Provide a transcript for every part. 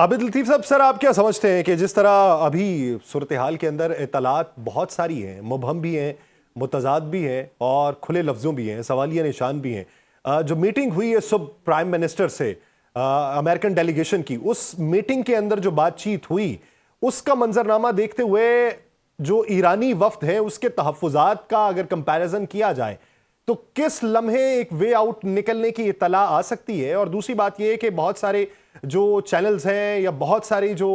आबिद लतीफ़ साहब, सर आप क्या समझते हैं कि जिस तरह अभी सूरत हाल के अंदर इत्तलात बहुत सारी हैं, मुबहम भी हैं, मुतज़ाद भी हैं और खुले लफ्ज़ों भी हैं, सवालिया निशान भी हैं। जो मीटिंग हुई है सब प्राइम मिनिस्टर से अमेरिकन डेलीगेशन की, उस मीटिंग के अंदर जो बातचीत हुई उसका मंजरनामा देखते हुए जो ईरानी वफ्द है उसके तहफ़्फ़ुज़ात का अगर कंपैरिजन किया जाए तो किस लम्हे एक वे आउट निकलने की इत्तला आ सकती है? और दूसरी बात यह है कि बहुत सारे जो चैनल्स हैं या बहुत सारे जो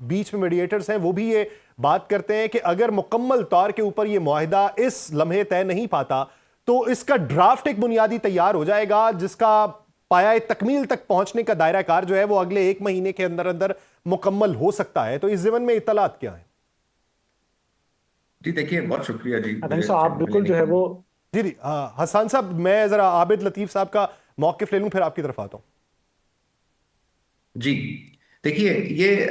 बीच में मीडिएटर्स हैं वो भी ये बात करते हैं कि अगर मुकम्मल तौर के ऊपर ये मुआहिदा इस लम्हे तय नहीं पाता तो इसका ड्राफ्ट एक बुनियादी तैयार हो जाएगा जिसका पाया तकमील तक पहुंचने का दायरा कार जो है वो अगले 1 महीने के अंदर अंदर मुकम्मल हो सकता है। तो इस ज़िमन में इत्तलात क्या है? जी देखिए, बहुत शुक्रिया जी अदम मुझे साहब आप चैनल में बिल्कुल लेने जो के है लिए। वो जी जी, हसन साहब, मैं जरा आबिद लतीफ़ साहब का मौक़िफ़ ले लूं फिर आपकी तरफ आता हूं। जी देखिए, ये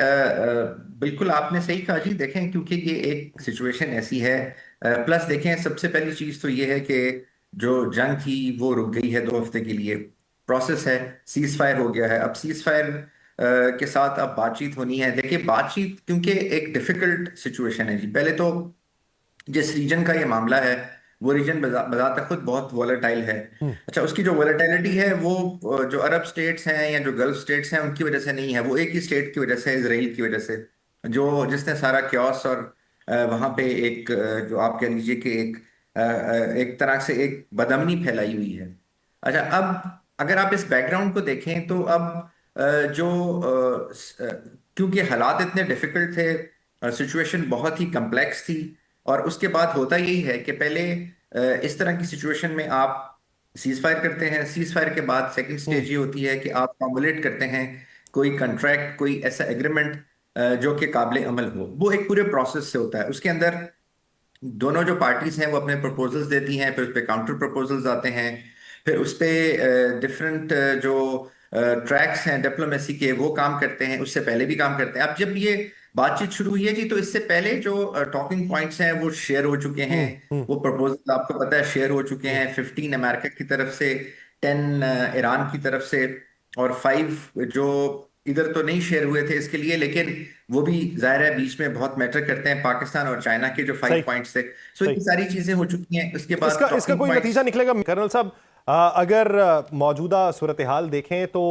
बिल्कुल आपने सही कहा जी। देखें, क्योंकि ये एक सिचुएशन ऐसी है। प्लस देखें, सबसे पहली चीज़ तो ये है कि जो जंग थी वो रुक गई है 2 हफ्ते के लिए। प्रोसेस है, सीज फायर हो गया है। अब सीज फायर के साथ अब बातचीत होनी है। देखिए, बातचीत क्योंकि एक डिफिकल्ट सिचुएशन है जी। पहले तो जिस रीजन का ये मामला है वो रीजन बजाता खुद बहुत वॉलेटाइल है। अच्छा, उसकी जो वॉलेटिलिटी है वो जो अरब स्टेट्स हैं या जो गल्फ स्टेट्स हैं उनकी वजह से नहीं है, वो एक ही स्टेट की वजह से, इसराइल की वजह से, जो जिसने सारा क्योस और वहां पे एक जो आप कह लीजिए कि एक तरह से एक बदअमनी फैलाई हुई है। अच्छा, अब अगर आप इस बैकग्राउंड को देखें तो अब जो क्योंकि हालात इतने डिफिकल्ट थे, सिचुएशन बहुत ही कम्प्लेक्स थी। और उसके बाद होता यही है कि पहले इस तरह की सिचुएशन में आप सीज फायर करते हैं। सीज फायर के बाद सेकंड हम्म। स्टेज ये होती है कि आप फॉर्मुलेट करते हैं कोई कंट्रैक्ट, कोई ऐसा एग्रीमेंट जो कि काबिल अमल हो। वो एक पूरे प्रोसेस से होता है। उसके अंदर दोनों जो पार्टीज हैं वो अपने प्रपोजल्स देती हैं, फिर उस पर काउंटर प्रपोजल्स आते हैं, फिर उस पे डिफरेंट जो ट्रैक्स हैं डिप्लोमेसी के वो काम करते हैं, उससे पहले भी काम करते हैं। अब जब ये बातचीत शुरू हुई है जी, तो इससे पहले जो टॉकिंग पॉइंट्स हैं वो शेयर हो चुके हैं। हम्म। हम्म। वो प्रपोजल आपको पता है शेयर हो चुके हम्म। हैं, 15 अमेरिका की तरफ से, 10 ईरान की तरफ से, और 5 जो इधर तो नहीं शेयर हुए थे इसके लिए, लेकिन वो भी जाहिर है बीच में बहुत मैटर करते हैं, पाकिस्तान और चाइना के जो सही। 5 पॉइंट्स थे। सो सही। ये सारी चीजें हो चुकी हैं। उसके बाद इसका इसका टॉकिंग कोई पॉइंट्स। नतीजा निकलेगा कर्नल साहब? अगर मौजूदा सूरत हाल देखें तो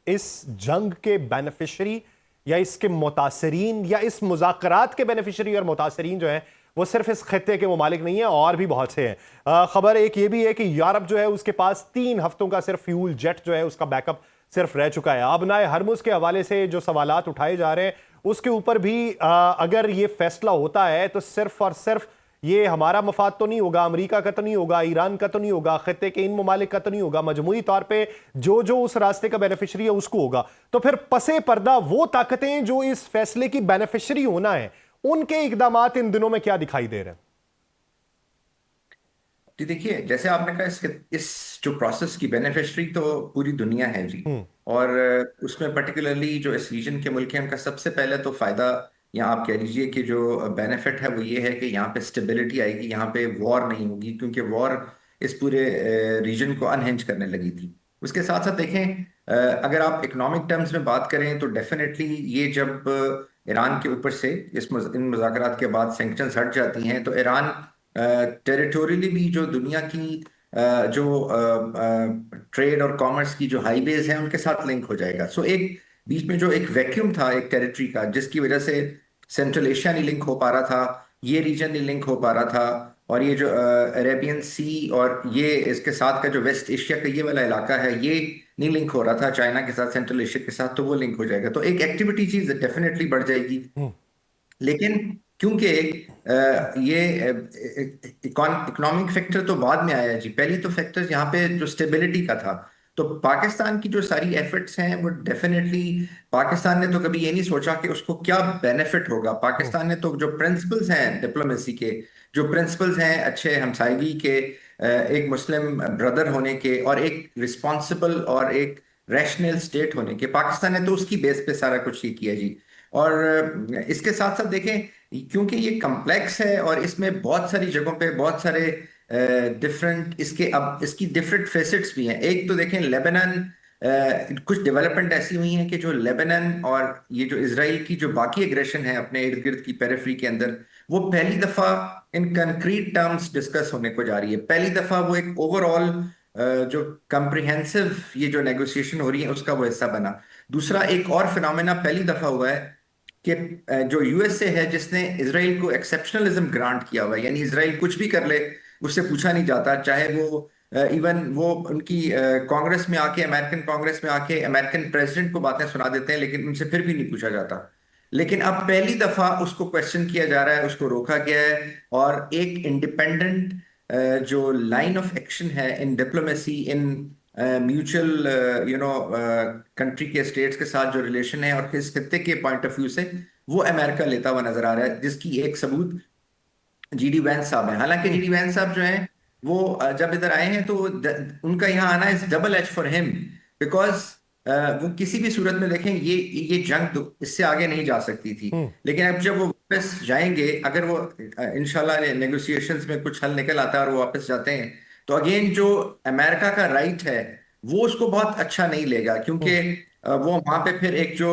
इस जंग के बेनिफिशरी या इसके मुतासरीन या इस मुज़ाकरात के बेनिफिशरी और मुतासरीन जो हैं वो सिर्फ इस खत्ते के ममालिक नहीं है, और भी बहुत से हैं। खबर एक ये भी है कि यूरोप जो है उसके पास 3 हफ्तों का सिर्फ फ्यूल जेट जो है उसका बैकअप सिर्फ रह चुका है। अब नए हरमुज के हवाले से जो सवालात उठाए जा रहे हैं उसके ऊपर भी अगर ये फैसला होता है तो सिर्फ और सिर्फ ये हमारा मफाद तो नहीं होगा, अमेरिका का तो नहीं होगा, ईरान का तो नहीं होगा, खत्ते के इन ममालिक का तो नहीं होगा, मजमूई तौर पे जो जो उस रास्ते का बेनिफिशरी है उसको होगा। तो फिर पसे पर्दा वो ताकतें जो इस फैसले की बेनिफिशरी होना है उनके इकदामात इन दिनों में क्या दिखाई दे रहे हैं? जी देखिए, जैसे आपने कहा, इस जो प्रोसेस की बेनिफिशियरी तो पूरी दुनिया है जी। हम्म। और उसमें पर्टिकुलरली जो इस रीजन के मुल्क हैं उनका सबसे पहले तो फायदा, या आप कह लीजिए कि जो बेनिफिट है वो ये है कि यहाँ पे स्टेबिलिटी आएगी, यहाँ पे वॉर नहीं होगी, क्योंकि वॉर इस पूरे रीजन को अनहिंज करने लगी थी। उसके साथ साथ देखें, अगर आप इकोनॉमिक टर्म्स में बात करें तो डेफिनेटली ये जब ईरान के ऊपर से इन मुज़ाकरात के बाद सैंक्शंस हट जाती हैं तो ईरान टेरिटोरियली भी जो दुनिया की जो ट्रेड और कॉमर्स की जो हाईवेज हैं उनके साथ लिंक हो जाएगा। सो एक बीच में जो एक वैक्यूम था एक टेरिटरी का, जिसकी वजह से सेंट्रल एशिया नहीं लिंक हो पा रहा था, ये रीजन नहीं लिंक हो पा रहा था, और ये जो अरेबियन सी और ये इसके साथ का जो वेस्ट एशिया का ये वाला इलाका है ये नहीं लिंक हो रहा था चाइना के साथ, सेंट्रल एशिया के साथ, तो वो लिंक हो जाएगा। तो एक एक्टिविटी चीज डेफिनेटली बढ़ जाएगी। हम्म। लेकिन क्योंकि ये इकोनॉमिक फैक्टर तो बाद में आया जी, पहली तो फैक्टर यहाँ पे जो स्टेबिलिटी का था। तो पाकिस्तान की जो सारी एफर्ट्स हैं वो डेफिनेटली, पाकिस्तान ने तो कभी ये नहीं सोचा कि उसको क्या बेनिफिट होगा। हम्म। पाकिस्तान ने तो जो प्रिंसिपल्स हैं डिप्लोमेसी के, जो प्रिंसिपल्स हैं अच्छे हमसायगी के, एक मुस्लिम ब्रदर होने के, और एक रिस्पॉन्सिबल और एक रैशनल स्टेट होने के, पाकिस्तान ने तो उसकी बेस पे सारा कुछ ही किया जी। और इसके साथ साथ देखें, क्योंकि ये कम्प्लेक्स है और इसमें बहुत सारी जगहों पे बहुत सारे डिफरेंट इसके अब इसकी डिफरेंट फेसेट्स भी हैं। एक तो देखें, लेबनान कुछ डेवलपमेंट ऐसी हुई हैं कि जो लेबनान और ये जो इसराइल की जो बाकी एग्रेशन है अपने इर्द गिर्द की पेरिफेरी के अंदर, वो पहली दफा इन कंक्रीट टर्म्स डिस्कस होने को जा रही है। पहली दफा वो एक ओवरऑल जो कंप्रिहेंसिव ये जो नेगोशिएशन हो रही है उसका वो हिस्सा बना। दूसरा एक और फिनोमेना पहली दफा हुआ है कि जो यूएसए है जिसने इसराइल को एक्सेप्शनलिज्म ग्रांट किया हुआ है, यानी इसराइल कुछ भी कर ले उससे पूछा नहीं जाता, चाहे वो इवन वो उनकी कांग्रेस में आके, अमेरिकन कांग्रेस में आके अमेरिकन प्रेसिडेंट को बातें सुना देते हैं, लेकिन उनसे फिर भी नहीं पूछा जाता। लेकिन अब पहली दफा उसको क्वेश्चन किया जा रहा है, उसको रोका गया है, और एक इंडिपेंडेंट जो लाइन ऑफ एक्शन है इन डिप्लोमेसी, इन म्यूचुअल कंट्री के स्टेट्स के साथ जो रिलेशन है और इस खत्ते के पॉइंट ऑफ व्यू से, वो अमेरिका लेता हुआ नजर आ रहा है, जिसकी एक सबूत जीडी वैंस साहब हैं। हालांकि जीडी वैंस साहब जो हैं वो जब इधर आए हैं तो उनका यहाँ आना is double edge for him, because वो किसी भी सूरत में देखें ये जंग तो इससे आगे नहीं जा सकती थी। हम्म। लेकिन अब जब वो वापस जाएंगे, अगर वो इंशाल्लाह नेगोशिएशंस में कुछ हल निकल आता है और वो वापस जाते हैं, तो अगेन जो अमेरिका का राइट है वो उसको बहुत अच्छा नहीं लेगा, क्योंकि वो वहां पे फिर एक जो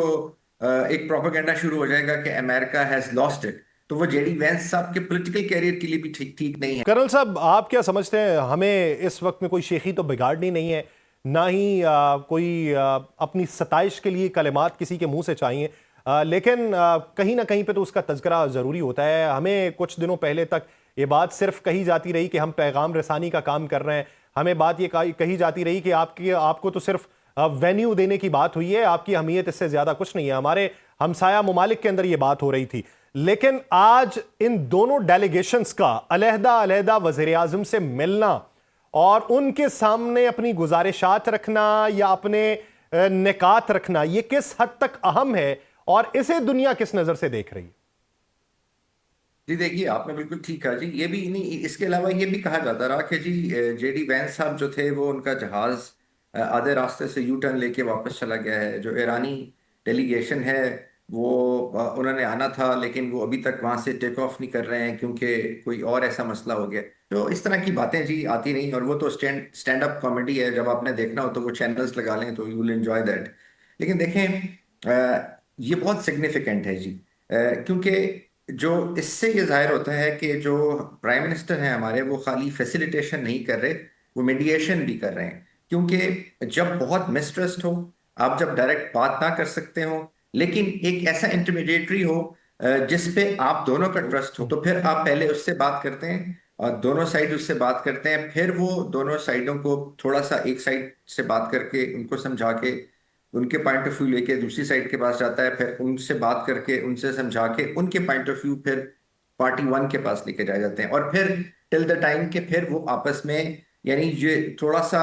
एक प्रोपेगेंडा शुरू हो जाएगा कि अमेरिका हैज लॉस्ट इट। तो वो जेडी वैंस साहब के पॉलिटिकल कैरियर के लिए भी ठीक ठीक नहीं है। कर्नल साहब, आप क्या समझते हैं, हमें इस वक्त में कोई शेखी तो बिगाड़नी नहीं है, ना ही कोई अपनी सताइश के लिए कलिमात किसी के मुंह से चाहिए, लेकिन कहीं ना कहीं पे तो उसका तज़किरा ज़रूरी होता है। हमें कुछ दिनों पहले तक ये बात सिर्फ कही जाती रही कि हम पैगाम रसानी का काम कर रहे हैं, हमें बात ये कही जाती रही कि आपको तो सिर्फ वेन्यू देने की बात हुई है, आपकी अहमियत इससे ज़्यादा कुछ नहीं है। हमारे हमसाया ममालिक के अंदर ये बात हो रही थी, लेकिन आज इन दोनों डेलीगेशंस का अलहदा अलहदा वज़ीर आज़म से मिलना और उनके सामने अपनी गुजारिशात रखना या अपने निकात रखना, ये किस हद तक अहम है और इसे दुनिया किस नजर से देख रही है? जी देखिए, आपने बिल्कुल ठीक कहा जी। ये भी नहीं, इसके अलावा ये भी कहा जाता रहा कि जी जेडी वैंस साहब जो थे वो उनका जहाज आधे रास्ते से यू टर्न लेके वापस चला गया है। जो ईरानी डेलीगेशन है वो उन्होंने आना था, लेकिन वो अभी तक वहां से टेक ऑफ नहीं कर रहे हैं क्योंकि कोई और ऐसा मसला हो गया। तो इस तरह की बातें जी आती नहीं, और वो तो स्टैंड अप कॉमेडी है, जब आपने देखना हो तो वो चैनल्स लगा लें तो यू विल एंजॉय दैट। लेकिन देखें, ये बहुत सिग्निफिकेंट है जी, क्योंकि जो इससे ये जाहिर होता है कि जो प्राइम मिनिस्टर हैं हमारे, वो खाली फैसिलिटेशन नहीं कर रहे, वो मीडिएशन भी कर रहे हैं। क्योंकि जब बहुत मिसट्रस्ट हो, आप जब डायरेक्ट बात ना कर सकते हो, लेकिन एक ऐसा इंटरमीडिएटरी हो जिस पे आप दोनों का ट्रस्ट हो, तो फिर आप पहले उससे बात करते हैं और दोनों साइड उससे बात करते हैं, फिर वो दोनों साइडों को थोड़ा सा एक साइड से बात करके उनको समझा के उनके पॉइंट ऑफ व्यू लेके दूसरी साइड के पास जाता है, फिर उनसे बात करके उनसे समझा के उनके पॉइंट ऑफ व्यू फिर पार्टी वन के पास लेके जाए जाते हैं, और फिर टिल द टाइम के फिर वो आपस में, यानी ये थोड़ा सा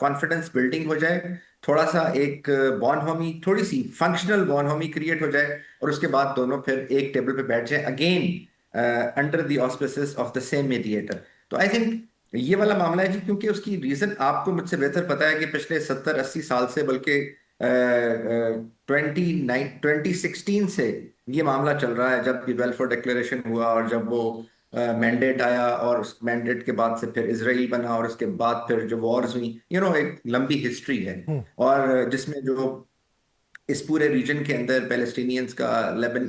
कॉन्फिडेंस बिल्डिंग हो जाए, थोड़ा सा एक बॉन्ड होमी, थोड़ी सी फंक्शनल बॉन्ड होमी क्रिएट हो जाए, और उसके बाद दोनों फिर एक टेबल पे बैठ जाए again under the auspices of the same mediator. तो आई थिंक ये वाला मामला है जी, क्योंकि उसकी रीजन आपको मुझसे बेहतर पता है कि पिछले 70-80 साल से, बल्कि 2016 से ये मामला चल रहा है, जब वेलफेयर डिक्लेरेशन हुआ और जब वो मैंडेट आया, और उस मैंडेट के बाद से फिर इसराइल बना, और उसके बाद फिर जो वॉर्स हुई, एक लंबी हिस्ट्री है, और जिसमें जो इस पूरे रीजन के अंदर पैलेस्टीनियंस का,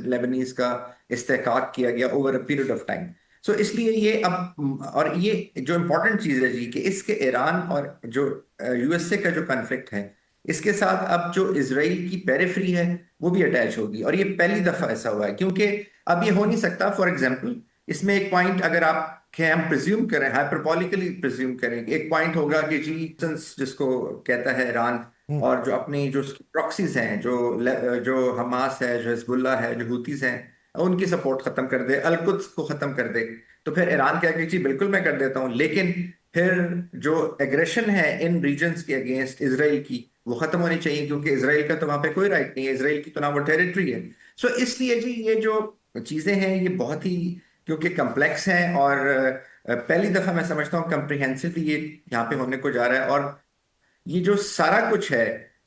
लेबनीज का इस्तेहकाक किया गया over a period of time. So इसलिए ये अब, और ये जो इम्पोर्टेंट चीज है जी कि इसके ईरान और जो यूएसए का जो कॉन्फ्लिक्ट है, इसके साथ अब जो इसराइल की पेरिफेरी है वो भी अटैच होगी, और ये पहली दफा ऐसा हुआ है, क्योंकि अब ये हो नहीं सकता। फॉर एग्जाम्पल, इसमें एक पॉइंट अगर आप हम प्रिज्यूम करें, हाइपरबॉलिकली प्रिज्यूम करें, एक पॉइंट होगा कि जी जिसको कहता है ईरान, और जो अपनी जो प्रॉक्सीज हैं, जो हमास है, जो हिजबुल्लाह है, जो हुतीज हैं, उनकी सपोर्ट खत्म कर दे, अलकुद्स को खत्म कर दे, तो फिर ईरान क्या कि जी बिल्कुल मैं कर देता हूं, लेकिन फिर जो एग्रेशन है इन रीजन्स के अगेंस्ट इसराइल की, वो खत्म होनी चाहिए, क्योंकि इसराइल का तो वहां पे कोई राइट नहीं है, इसराइल की तो ना वो टेरिटरी है। सो इसलिए जी ये जो चीजें हैं ये बहुत ही, क्योंकि कम्प्लेक्स हैं, और पहली दफा मैं समझता हूँ कंप्रिहेंसिवली ये यहाँ पे होने को जा रहा है। और ये जो सारा कुछ है,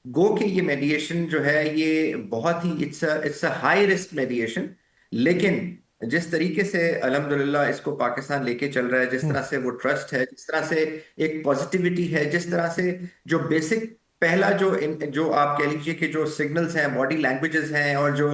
गो के ये मेडिएशन जो है ये बहुत ही, it's a high risk mediation, लेकिन जिस तरीके से अल्हम्दुलिल्लाह इसको पाकिस्तान लेके चल रहा है, जिस तरह से वो ट्रस्ट है, जिस तरह से एक पॉजिटिविटी है, जिस तरह से जो बेसिक पहला जो आप कह लीजिए कि जो सिग्नल्स हैं, बॉडी लैंग्वेजेस हैं, और जो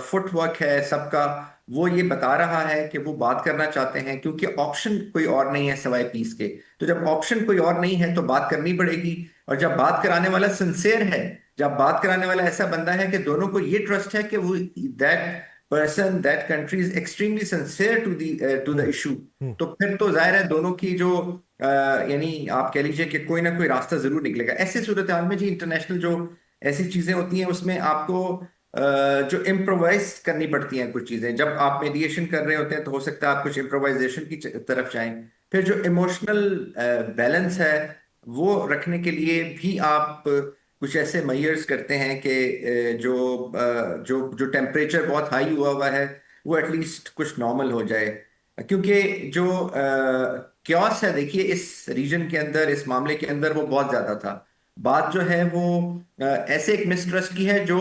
फुटवर्क है सबका, वो ये बता रहा है कि वो बात करना चाहते हैं, क्योंकि ऑप्शन कोई और नहीं है सवाए पीस के। तो जब ऑप्शन कोई और नहीं है तो बात करनी पड़ेगी। और जब बात कराने वाला सिंसियर है, जब बात कराने वाला ऐसा बंदा है कि दोनों को ये ट्रस्ट है कि वो that person, that country is extremely sincere to the hmm, issue, hmm, तो फिर तो जाहिर है दोनों की जो यानी आप कह लीजिए कि कोई ना कोई रास्ता जरूर निकलेगा। ऐसे सूरत हाल में जी, इंटरनेशनल जो ऐसी चीजें होती हैं उसमें आपको जो इम्प्रोवाइज करनी पड़ती हैं कुछ चीजें। जब आप मेडिएशन कर रहे होते हैं तो हो सकता है आप कुछ इम्प्रोवाइजेशन की तरफ जाएं। फिर जो इमोशनल बैलेंस है वो रखने के लिए भी आप कुछ ऐसे मेजर्स करते हैं कि जो टेम्परेचर बहुत हाई हुआ है वो एटलीस्ट कुछ नॉर्मल हो जाए। क्योंकि जो क्योस है, देखिए इस रीजन के अंदर, इस मामले के अंदर वो बहुत ज्यादा था। बात जो है वो ऐसे एक मिसट्रस्ट की है जो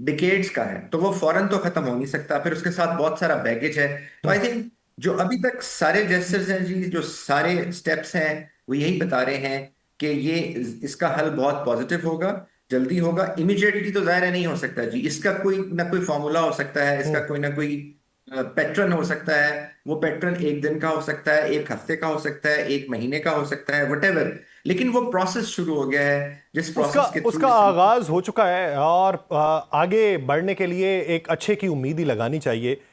डिकेड्स का है, तो वो फौरन तो खत्म हो नहीं सकता, फिर उसके साथ बहुत सारा बैगेज है। तो हम्म। आई थिंक जो अभी तक सारे जेस्चर्स हैं जी, जो सारे स्टेप्स हैं, वो यही बता रहे हैं कि ये इसका हल बहुत पॉजिटिव होगा, जल्दी होगा। इमिडिएटली तो जाहिर है नहीं हो सकता जी, इसका कोई ना कोई फॉर्मूला हो सकता है, इसका कोई ना कोई पैटर्न हो सकता है। वो पैटर्न एक दिन का हो सकता है, एक हफ्ते का हो सकता है, एक महीने का हो सकता है, वटेवर। लेकिन वो प्रोसेस शुरू हो गया है, जिस उसका प्रोसेस के थ्रू उसका इस आगाज हो चुका है और आगे बढ़ने के लिए एक अच्छे की उम्मीद ही लगानी चाहिए।